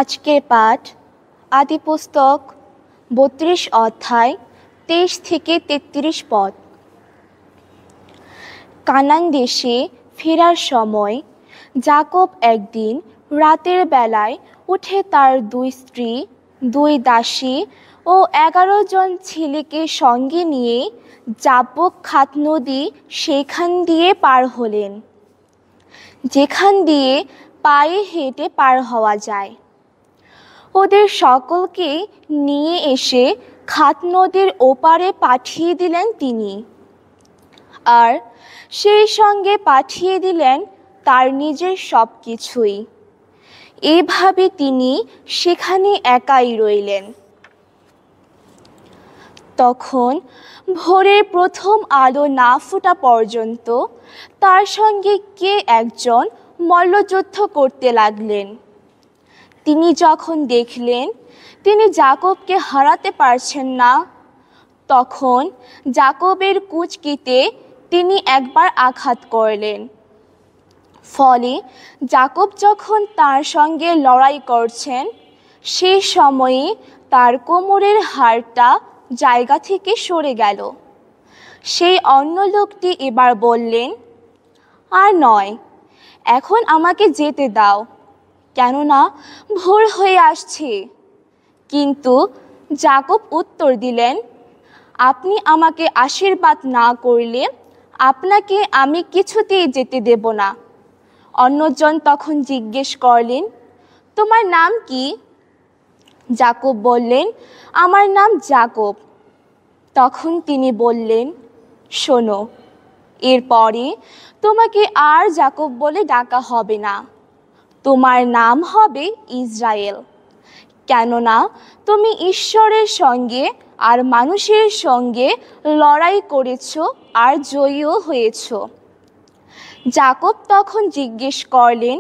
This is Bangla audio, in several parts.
আজকের পাঠ আদিপুস্তক ৩২ অধ্যায় ২৩ থেকে ৩৩ পদ। কানান দেশে ফেরার সময় যাকব একদিন রাতের বেলায় উঠে তার ২ স্ত্রী, ২ দাসী ও ১১ জন ছেলেকে সঙ্গে নিয়ে যাব্বক খাত নদী সেখান দিয়ে পার হলেন, যেখান দিয়ে পায়ে হেঁটে পার হওয়া যায়। ওদের সকলকে নিয়ে এসে খাত নদীর ওপারে পাঠিয়ে দিলেন তিনি, আর সেই সঙ্গে পাঠিয়ে দিলেন তার নিজের সব কিছুই। এভাবে তিনি সেখানে একাই রইলেন। তখন ভোরের প্রথম আলো না ফোটা পর্যন্ত তার সঙ্গে কে একজন মল্লযুদ্ধ করতে লাগলেন। তিনি যখন দেখলেন তিনি যাকবকে হারাতে পারছেন না, তখন যাকবের কুঁচকিতে তিনি একবার আঘাত করলেন। ফলে যাকব যখন তার সঙ্গে লড়াই করছেন, সেই সময়ে তার কোমরের হাড়টা জায়গা থেকে সরে গেল। সেই অন্য লোকটি এবার বললেন, আর নয়, এখন আমাকে যেতে দাও, কেননা ভোর হয়ে আসছে। কিন্তু যাকব উত্তর দিলেন, আপনি আমাকে আশীর্বাদ না করলে আপনাকে আমি কিছুতেই যেতে দেব না। অন্যজন তখন জিজ্ঞেস করলেন, তোমার নাম কি? যাকব বললেন, আমার নাম যাকব। তখন তিনি বললেন, শোনো, এরপরে তোমাকে আর যাকব বলে ডাকা হবে না, তোমার নাম হবে ইসরায়েল, কেননা তুমি ঈশ্বরের সঙ্গে আর মানুষের সঙ্গে লড়াই করেছ আর জয়ীও হয়েছ। যাকব তখন জিজ্ঞেস করলেন,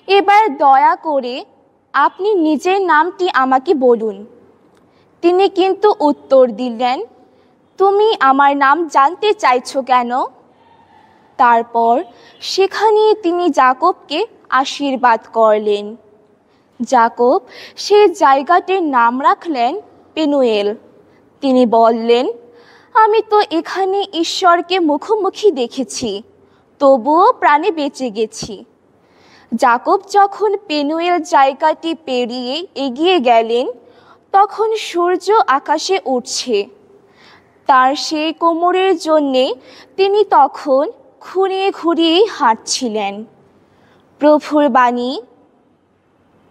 এবার দয়া করে আপনি নিজের নামটি আমাকে বলুন। তিনি কিন্তু উত্তর দিলেন, তুমি আমার নাম জানতে চাইছো কেন? তারপর সেখানে তিনি যাকবকে আশীর্বাদ করলেন। যাকব সেই জায়গাটির নাম রাখলেন পেনুয়েল। তিনি বললেন, আমি তো এখানে ঈশ্বরকে মুখোমুখি দেখেছি, তবুও প্রাণে বেঁচে গেছি। যাকব যখন পেনুয়েল জায়গাটি পেরিয়ে এগিয়ে গেলেন, তখন সূর্য আকাশে উঠছে। তার সেই কোমরের জন্যে তিনি তখন ঘুরিয়ে ঘুরিয়ে হাঁটছিলেন। প্রভুর বাণী।